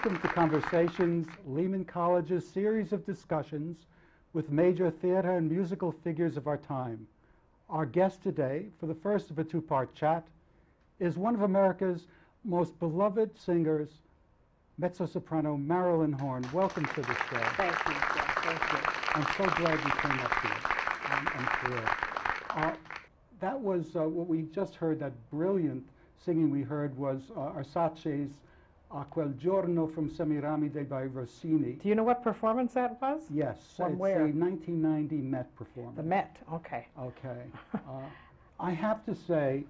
Welcome to Conversations, Lehman College's series of discussions with major theater and musical figures of our time. Our guest today, for the first of a two-part chat, is one of America's most beloved singers, mezzo-soprano Marilyn Horne. Welcome to the show. Thank you, Jeff. Thank you. I'm so glad you came up here. I'm thrilled. That was what we just heard, that brilliant singing we heard was Arsace's A Quel Giorno from Semiramide by Rossini. Do you know what performance that was? Yes, From it's where? a 1990 Met performance. The Met, okay. Okay. I have to say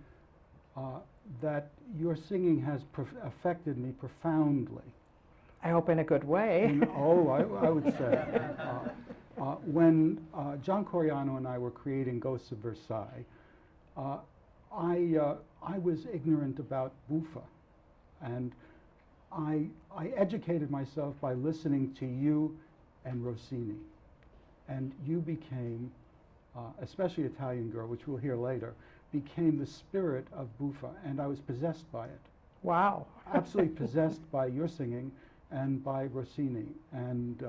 that your singing has affected me profoundly. I hope in a good way. I would say. When John Coriano and I were creating Ghosts of Versailles, I was ignorant about buffa, and I educated myself by listening to you and Rossini, and you became, especially Italian Girl, which we'll hear later, became the spirit of buffa, and I was possessed by it. Wow. Absolutely possessed by your singing and by Rossini, and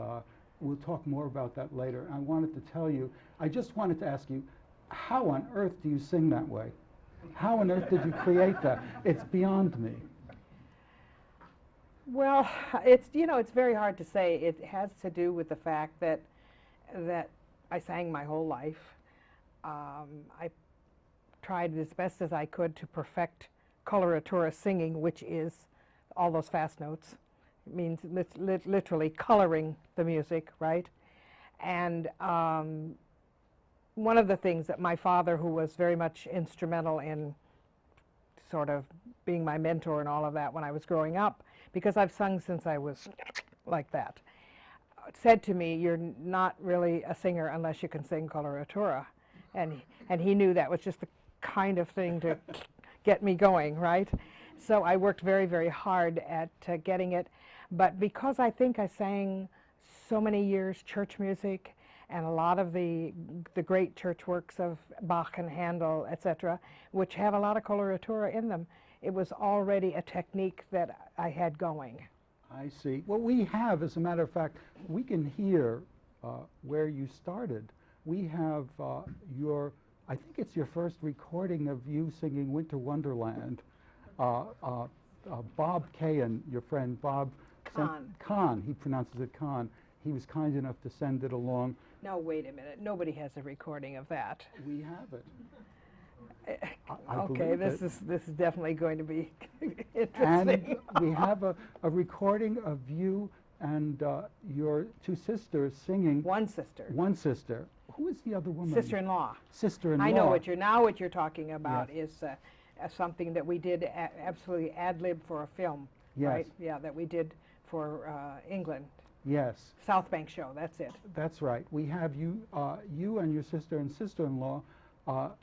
we'll talk more about that later. I wanted to tell you, I just wanted to ask you, how on earth do you sing that way? How on earth did you create that? It's beyond me. Well, it's very hard to say. It has to do with the fact that I sang my whole life. I tried as best as I could to perfect coloratura singing, which is all those fast notes. It means literally coloring the music, right? And one of the things that my father, who was very much instrumental in sort of being my mentor and all of that when I was growing up, because I've sung since I was like that, said to me, "You're not really a singer unless you can sing coloratura." And he knew that was just the kind of thing to get me going, right? So I worked very, very hard at getting it. But because I think I sang so many years church music and a lot of the great church works of Bach and Handel, etc., which have a lot of coloratura in them, it was already a technique that I had going. I see. Well, we have, as a matter of fact, we can hear where you started. We have I think it's your first recording of you singing Winter Wonderland. Bob Kahan, your friend Bob Kahn, he pronounces it Kahn. He was kind enough to send it along. No, wait a minute. Nobody has a recording of that. We have it. Okay, this is definitely going to be interesting. And we have a recording of you and your two sisters singing. One sister. One sister. Who is the other woman? Sister-in-law. Sister-in-law. I know what you're talking about. Yes. Is something that we did absolutely ad-lib for a film. Yes. Right? Yeah, that we did for England. Yes. South Bank show. That's it. That's right. We have you, you and your sister and sister-in-law,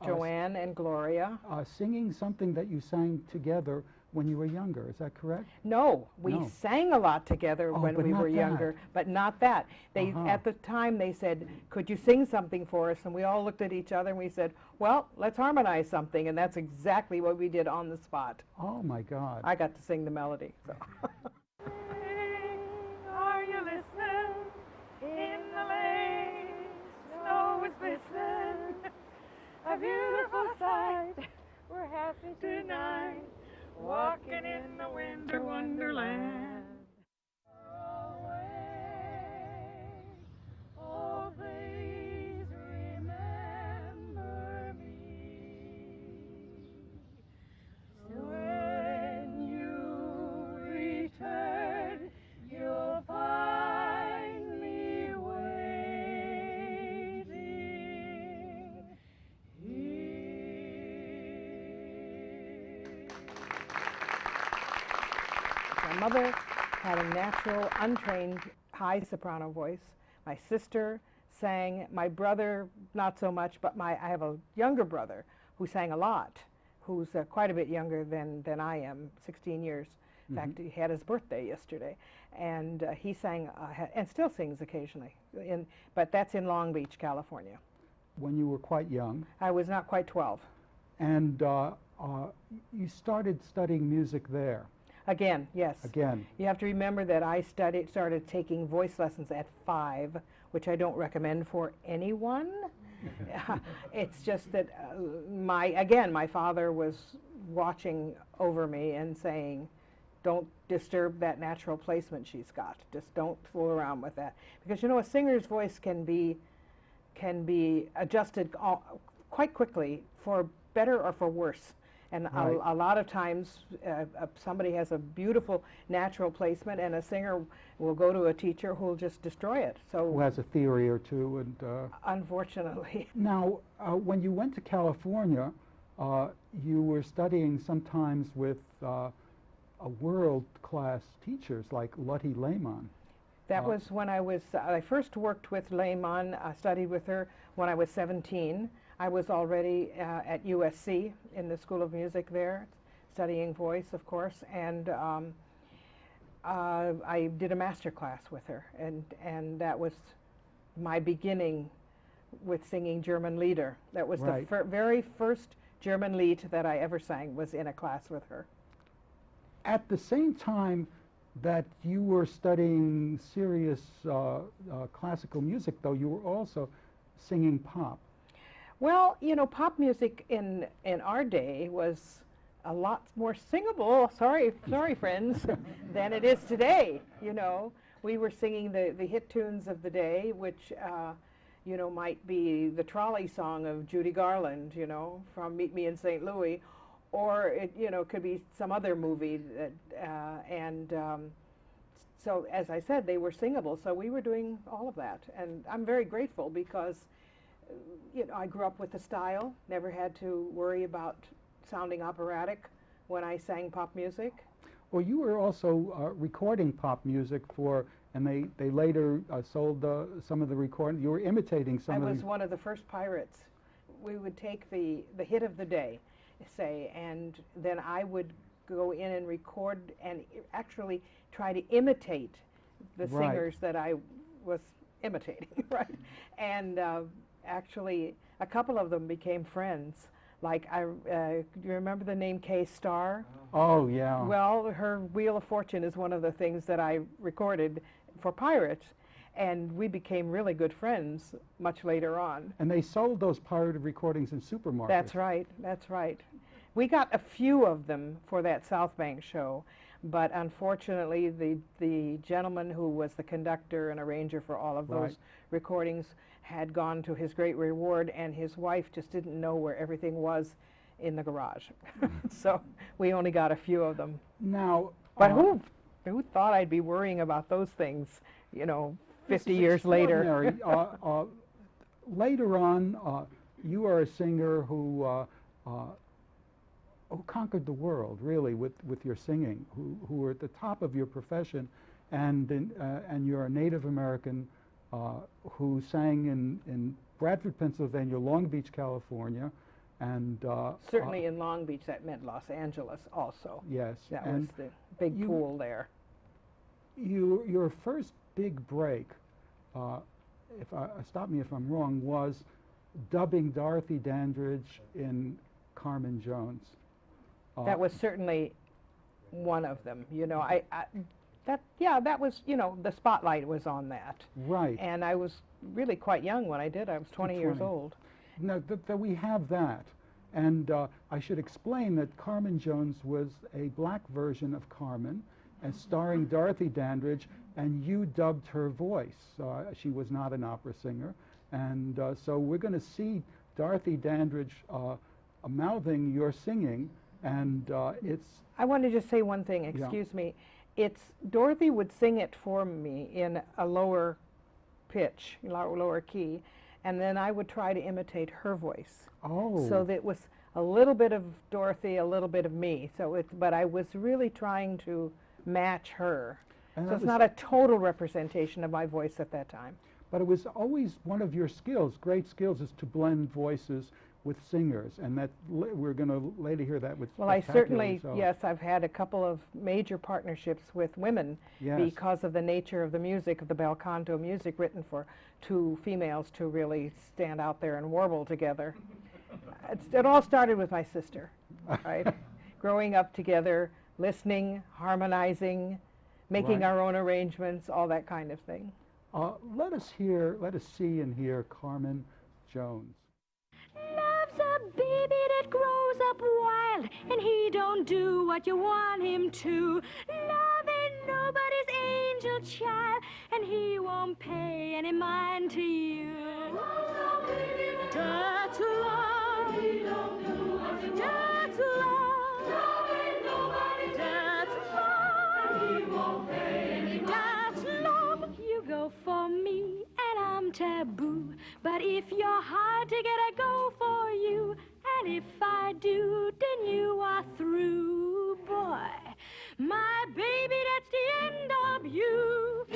Joanne and Gloria, singing something that you sang together when you were younger. Is that correct? No, we sang a lot together when we were younger, but not that. They at the time they said, "Could you sing something for us?" And we all looked at each other and we said, "Well, let's harmonize something." And that's exactly what we did on the spot. Oh my God! I got to sing the melody. So. Are you listening? In the lane, snow is glistening. A beautiful sight. We're happy tonight, walking in the winter wonderland. Oh, please remember me when you return. You'll find me waiting here. My mother had a natural, untrained, high soprano voice. My sister sang. My brother, not so much, but I have a younger brother who sang a lot, who's quite a bit younger than I am, 16 years. In fact, he had his birthday yesterday, and he sang and still sings occasionally. But that's in Long Beach, California. When you were quite young. I was not quite 12. And you started studying music there. Again, yes. Again. You have to remember that I started taking voice lessons at 5, which I don't recommend for anyone. It's just that my father was watching over me and saying, don't disturb that natural placement she's got. Just don't fool around with that. Because a singer's voice can be adjusted quite quickly for better or for worse. And right. a lot of times somebody has a beautiful natural placement and a singer will go to a teacher who will just destroy it. So who has a theory or two. And unfortunately. Now, when you went to California, you were studying sometimes with world-class teachers like Lehman. That was when I first worked with Lehman. I studied with her when I was 17. I was already at USC in the School of Music there, studying voice, of course, and I did a master class with her, and that was my beginning with singing German Lieder. That was right. the very first German Lied that I ever sang, was in a class with her. At the same time that you were studying serious classical music, though, you were also singing pop. Well, pop music in our day was a lot more singable, sorry friends, than it is today. We were singing the hit tunes of the day, which might be the trolley song of Judy Garland, from Meet Me in St. Louis, or it could be some other movie that so as I said, they were singable, so we were doing all of that, and I'm very grateful because I grew up with the style, never had to worry about sounding operatic when I sang pop music. Well, you were also recording pop music and they later sold some of the recordings. You were imitating some of the... I was one of the first pirates. We would take the hit of the day, say, and then I would go in and record and actually try to imitate the right. singers that I was imitating, right? And actually, a couple of them became friends. Like, do you remember the name Kay Starr? Oh, yeah. Well, her Wheel of Fortune is one of the things that I recorded for Pirates, and we became really good friends much later on. And they sold those pirated recordings in supermarkets. That's right, that's right. We got a few of them for that South Bank show, but unfortunately the gentleman who was the conductor and arranger for all of those right. recordings had gone to his great reward, and his wife just didn't know where everything was in the garage. So we only got a few of them. Now, but who thought I'd be worrying about those things, 50 years later? Later on, you are a singer who conquered the world, really, with your singing, who were at the top of your profession, and you're a Native American who sang in Bradford, Pennsylvania, Long Beach, California, and certainly in Long Beach, that meant Los Angeles also. Yes, that was the big pool there. Your first big break, stop me if I'm wrong, was dubbing Dorothy Dandridge in Carmen Jones. That was certainly one of them. That was, the spotlight was on that. Right. And I was really quite young when I did. I was 20 years old. Now, we have that. And I should explain that Carmen Jones was a black version of Carmen, and starring Dorothy Dandridge, and you dubbed her voice. She was not an opera singer. And so we're going to see Dorothy Dandridge mouthing your singing, and it's... I want to just say one thing, excuse me. Dorothy would sing it for me in a lower pitch, lower key, and then I would try to imitate her voice. Oh. So that it was a little bit of Dorothy, a little bit of me. But I was really trying to match her. So it's not a total representation of my voice at that time. But it was always one of your skills, great skills, is to blend voices with singers, and that we're going to later hear that with. Well, I certainly, yes, I've had a couple of major partnerships with women because of the nature of the music, of the bel canto music, written for two females to really stand out there and warble together. It all started with my sister, right? Growing up together, listening, harmonizing, making Right. our own arrangements, all that kind of thing. Let us see and hear Carmen Jones. Love's a baby that grows up wild, and he don't do what you want him to. Love ain't nobody's angel child, and he won't pay any mind to you. That's love. That's love. That's love. That's love. You go for me, and I'm taboo. But if you're hard to get, I go for you. And if I do, then you are through, boy. My baby, that's the end of you.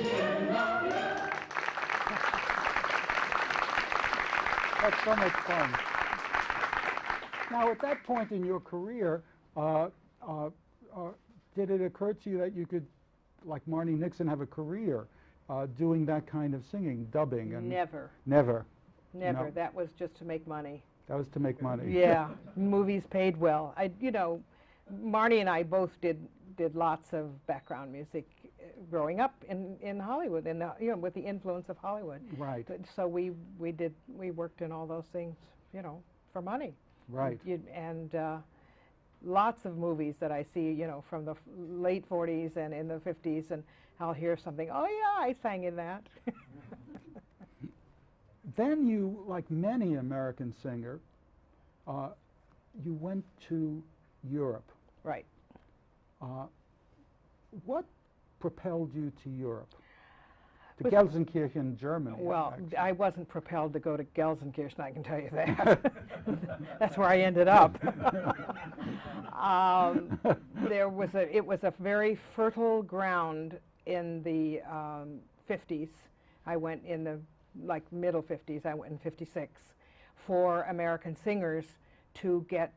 That's so much fun. Now, at that point in your career, did it occur to you that you could, like Marnie Nixon, have a career doing that kind of singing, dubbing? And Never. Never. Never. No. That was just to make money. That was to make money. Yeah, movies paid well. Marnie and I both did lots of background music growing up in Hollywood, with the influence of Hollywood. Right. So we worked in all those things, for money. Right. And lots of movies that I see, from the late 40s and in the 50s, and I'll hear something, oh yeah, I sang in that. Then you, like many American singers, you went to Europe. Right. What propelled you to Europe? To Was- Gelsenkirchen, Germany. Well, actually. I wasn't propelled to go to Gelsenkirchen, I can tell you that. That's where I ended up. It was a very fertile ground in the 50s. I went in the middle 50s, I went in 56, for American singers to get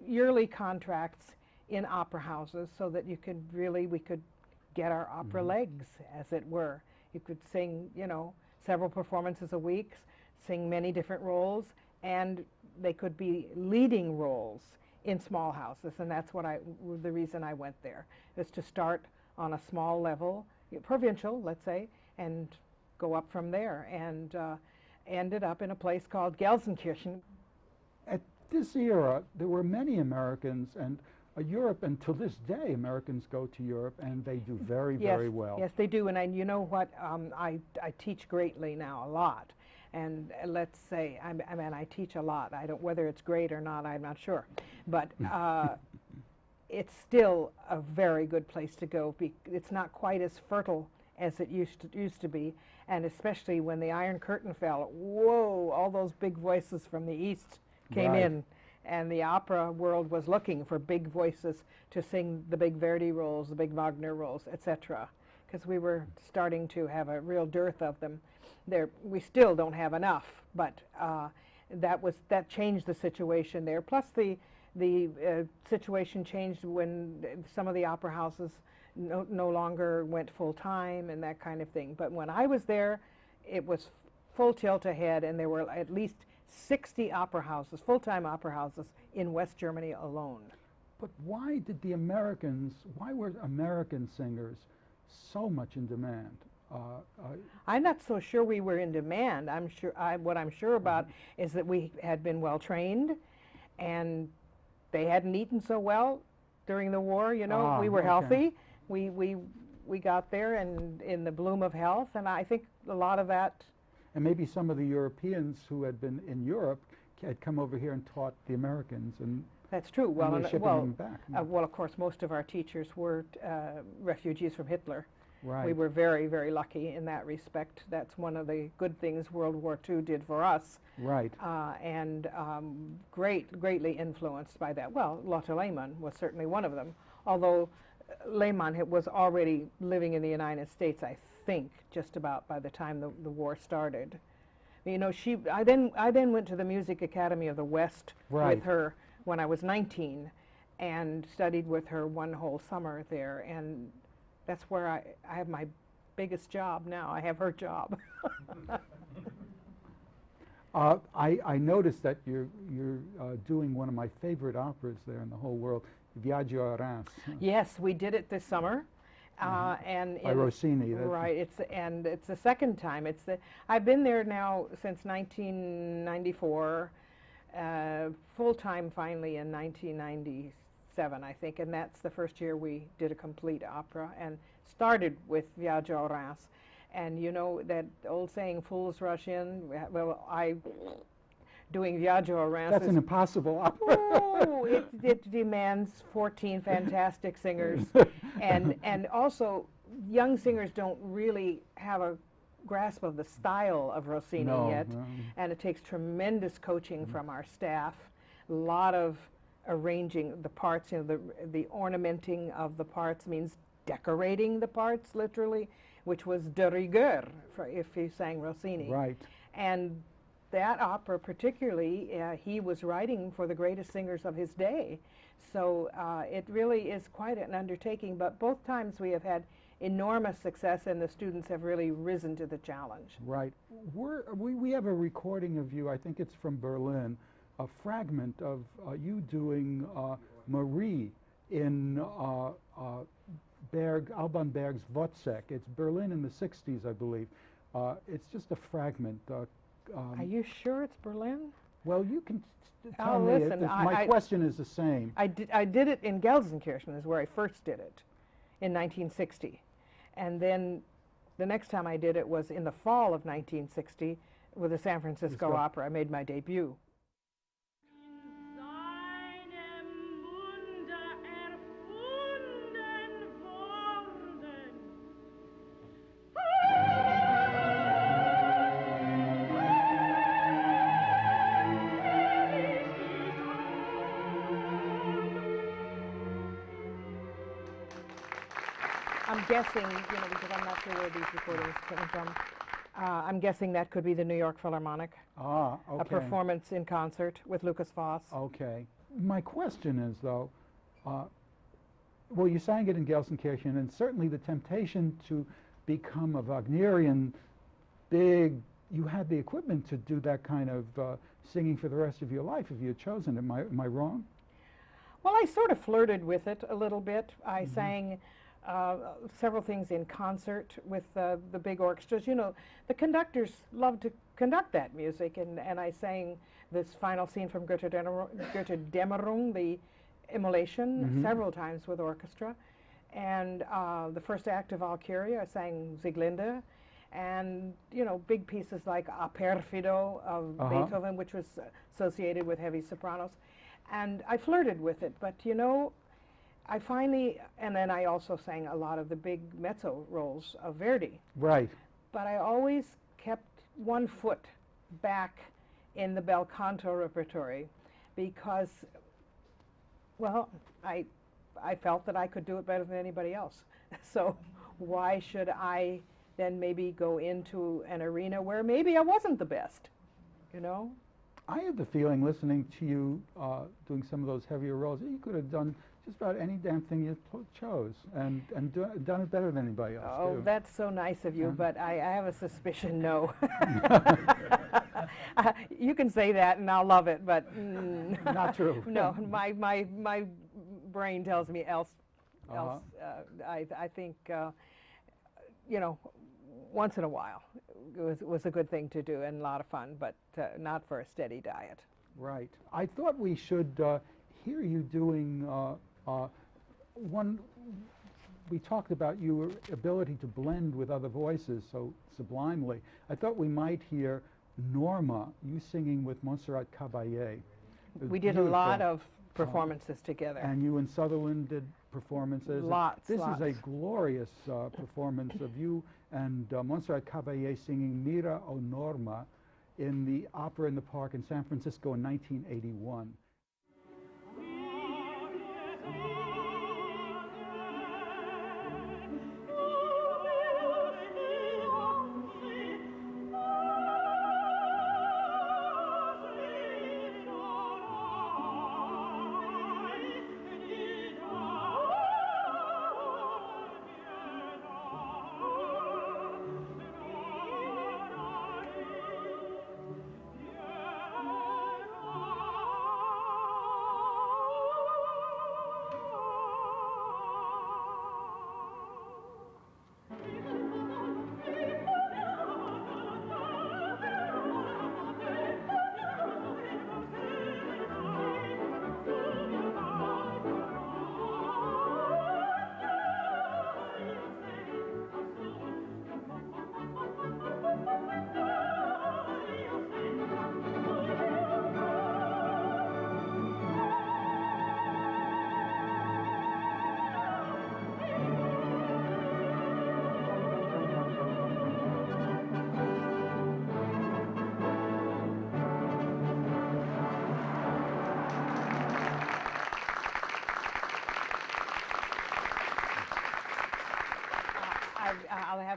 yearly contracts in opera houses so that we could get our opera legs, as it were. You could sing, several performances a week, sing many different roles, and they could be leading roles in small houses, and that's the reason I went there, is to start on a small level, provincial, let's say, and go up from there, and ended up in a place called Gelsenkirchen. At this era, there were many Americans, and Europe, and to this day, Americans go to Europe, and they do very, very well. Yes, they do, and you know what? I teach greatly now, a lot, and let's say, I teach a lot. I don't, whether it's great or not, I'm not sure, but it's still a very good place to go. It's not quite as fertile as it used to be, and especially when the Iron Curtain fell, whoa, all those big voices from the East came Right. in, and the opera world was looking for big voices to sing the big Verdi roles, the big Wagner roles, etc., because we were starting to have a real dearth of them. We still don't have enough, but that changed the situation there. Plus the situation changed when some of the opera houses no longer went full time and that kind of thing. But when I was there, it was full tilt ahead, and there were at least 60 opera houses, full-time opera houses, in West Germany alone. But why were American singers so much in demand? I'm not so sure we were in demand. What I'm sure about is that we had been well trained, and they hadn't eaten so well during the war. We were okay. healthy. We got there and in the bloom of health, and I think a lot of that. And maybe some of the Europeans who had been in Europe had come over here and taught the Americans, and That's true. and they're shipping them back. Well, of course, most of our teachers were refugees from Hitler. Right. We were very, very lucky in that respect. That's one of the good things World War II did for us. Right. And greatly influenced by that. Well, Lotte Lehman was certainly one of them, although Lehman was already living in the United States, I think, just about by the time the war started. I then went to the Music Academy of the West Right. with her when I was 19, and studied with her one whole summer there, and that's where I have my biggest job now. I have her job. I noticed that you're doing one of my favorite operas there in the whole world, Viaggio a Reims. Yes, we did it this summer, and by Rossini. Right. It's the second time. I've been there now since 1994, full time finally in 1997, I think, and that's the first year we did a complete opera and started with Viaggio a Reims. And you know that old saying, "Fools rush in." Well, doing Viaggio a Reims. That's an impossible opera. Oh, it demands 14 fantastic singers, and also young singers don't really have a grasp of the style of Rossini yet, and it takes tremendous coaching from our staff. A lot of arranging the parts. You know, the ornamenting of the parts means decorating the parts literally, which was de rigueur if you sang Rossini. Right. And that opera particularly, he was writing for the greatest singers of his day. So it really is quite an undertaking, but both times we have had enormous success and the students have really risen to the challenge. Right. We have a recording of you, I think it's from Berlin, a fragment of you doing Marie in Alban Berg's Wozzeck. It's Berlin in the 60s, I believe. It's just a fragment. Are you sure it's Berlin? Well, you can tell Oh, me. listen, My question is the same. I did it in Gelsenkirchen, is where I first did it, in 1960. And then the next time I did it was in the fall of 1960 with the San Francisco Opera. I made my debut. I'm guessing, you know, because I'm not sure where these recordings came from, I'm guessing that could be the New York Philharmonic. Ah, okay. A performance in concert with Lucas Voss. Okay. My question is, though, well, you sang it in Gelsenkirchen, and certainly the temptation to become a Wagnerian you had the equipment to do that kind of singing for the rest of your life if you had chosen it. Am I wrong? Well, I sort of flirted with it a little bit. I sang several things in concert with the big orchestras. You know, the conductors love to conduct that music, and I sang this final scene from Götterdämmerung, the Immolation, several times with orchestra. And the first act of Valkyria, I sang Sieglinde. And, you know, big pieces like A Perfido of Beethoven, which was associated with heavy sopranos. And I flirted with it, but, you know, I finally, and then I also sang a lot of the big mezzo roles of Verdi. Right. But I always kept one foot back in the bel canto repertory because, well, I felt that I could do it better than anybody else. So why should I then maybe go into an arena where maybe I wasn't the best, you know? I had the feeling, listening to you doing some of those heavier roles, that you could have done just about any damn thing you chose and done it better than anybody else. Oh, too. that's so nice of you, but I have a suspicion, no. You can say that and I'll love it, but not true. No, my brain tells me else. I think, you know, once in a while it was a good thing to do and a lot of fun, but not for a steady diet. Right. I thought we should hear you doing one. We talked about your ability to blend with other voices so sublimely. I thought we might hear Norma, you singing with Montserrat Caballé. We did a lot of performances together. And you and Sutherland did performances. Lots. This is a glorious performance of you and Montserrat Caballé singing Mira o Norma in the Opera in the Park in San Francisco in 1981.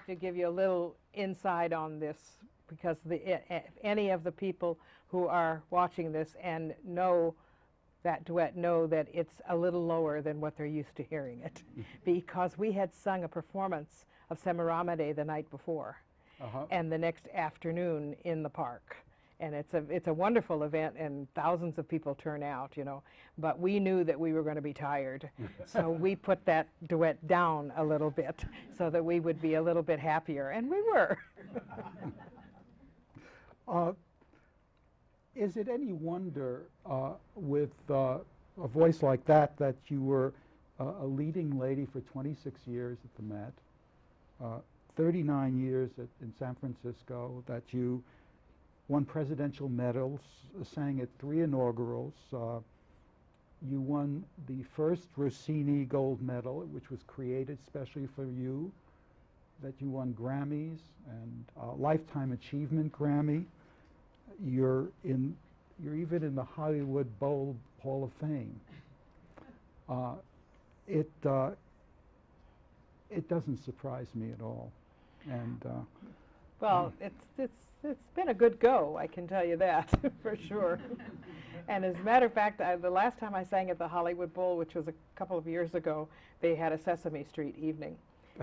to give you a little insight on this, because if any of the people who are watching this and know that duet know that it's a little lower than what they're used to hearing it, because we had sung a performance of Semaramide the night before, and the next afternoon in the park. And it's a wonderful event, and thousands of people turn out, you know. But we knew that we were going to be tired, so we put that duet down a little bit so that we would be a little bit happier, and we were. Is it any wonder with a voice like that that you were a leading lady for 26 years at the Met, 39 years in San Francisco, that you won presidential medals, sang at 3 inaugurals. You won the first Rossini Gold Medal, which was created specially for you, that you won Grammys and Lifetime Achievement Grammy. You're even in the Hollywood Bowl Hall of Fame. It doesn't surprise me at all. And well, it's been a good go, I can tell you that for sure. And as a matter of fact, the last time I sang at the Hollywood Bowl, which was a couple of years ago, they had a Sesame Street evening,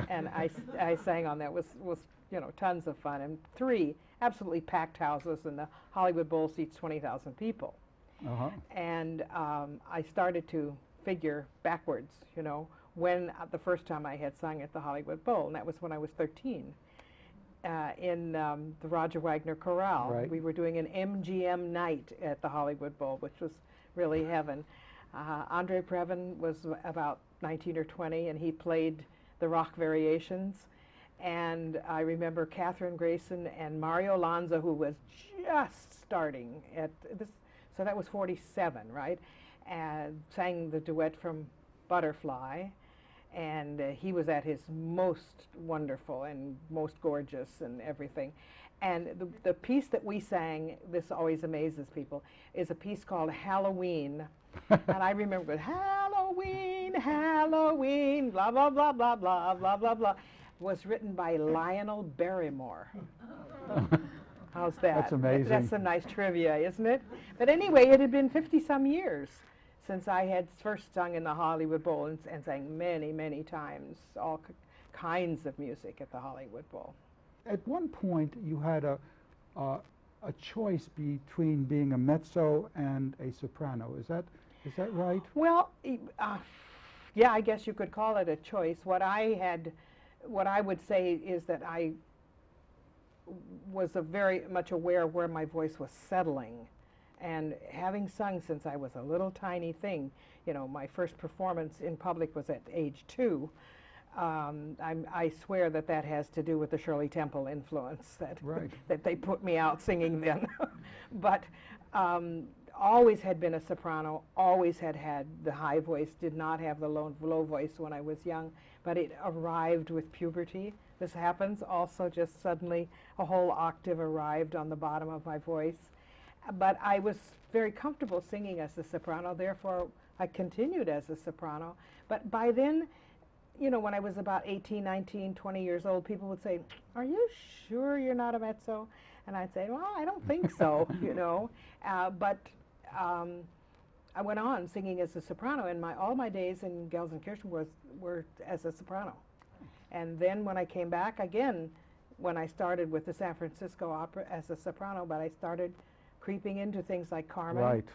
and I sang on that. Was you know, tons of fun, and 3 absolutely packed houses, and the Hollywood Bowl seats 20,000 people. And I started to figure backwards, you know, when the first time I had sung at the Hollywood Bowl, and that was when I was 13. In the Roger Wagner Chorale. Right. We were doing an MGM night at the Hollywood Bowl, which was really heaven. Andre Previn was about 19 or 20, and he played the rock variations. And I remember Catherine Grayson and Mario Lanza, who was just starting at this, so that was 47, right? And sang the duet from Butterfly. And he was at his most wonderful and most gorgeous and everything. And the piece that we sang, this always amazes people, is a piece called Halloween. And I remember it, Halloween, Halloween, blah, blah, blah, blah, blah, blah, blah, blah, was written by Lionel Barrymore. How's that? That's amazing. That's some nice trivia, isn't it? But anyway, it had been 50-some years since I had first sung in the Hollywood Bowl, and sang many, many times, all kinds of music at the Hollywood Bowl. At one point, you had a choice between being a mezzo and a soprano. Is that right? Well, yeah, I guess you could call it a choice. What I would say is that I was very much aware of where my voice was settling. And having sung since I was a little tiny thing, you know, my first performance in public was at age 2. I swear that has to do with the Shirley Temple influence, that, right. that they put me out singing then. But always had been a soprano, always had the high voice, did not have the low voice when I was young, but it arrived with puberty. This happens also, just suddenly a whole octave arrived on the bottom of my voice. But I was very comfortable singing as a soprano, therefore I continued as a soprano. But by then, you know, when I was about 18, 19, 20 years old, people would say, "Are you sure you're not a mezzo?" And I'd say, "Well, I don't think so," you know. But I went on singing as a soprano, and all my days in Gelsenkirchen were as a soprano. And then when I came back again, when I started with the San Francisco Opera as a soprano, but I started creeping into things like Carmen, right.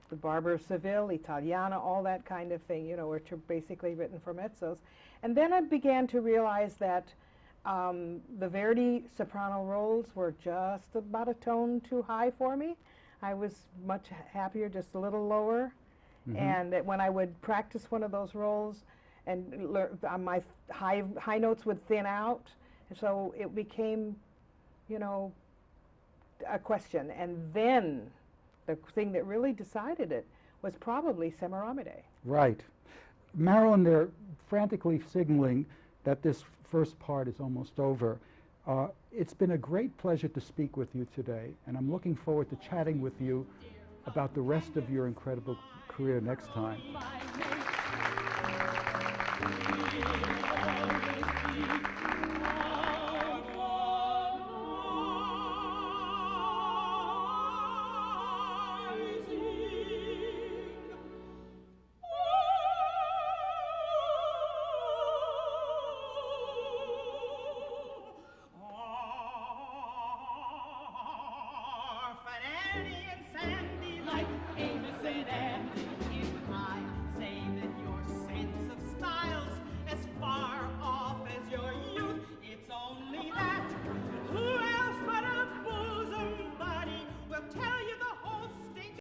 The Barber of Seville, Italiana, all that kind of thing, you know, which are basically written for mezzos. And then I began to realize that the Verdi soprano roles were just about a tone too high for me. I was much happier just a little lower. Mm-hmm. And that when I would practice one of those roles, and my high notes would thin out, and so it became, you know, a question. And then the thing that really decided it was probably Semaramide. Right. Marilyn, they're frantically signaling that this first part is almost over. It's been a great pleasure to speak with you today, and I'm looking forward to chatting with you about the rest of your incredible career next time.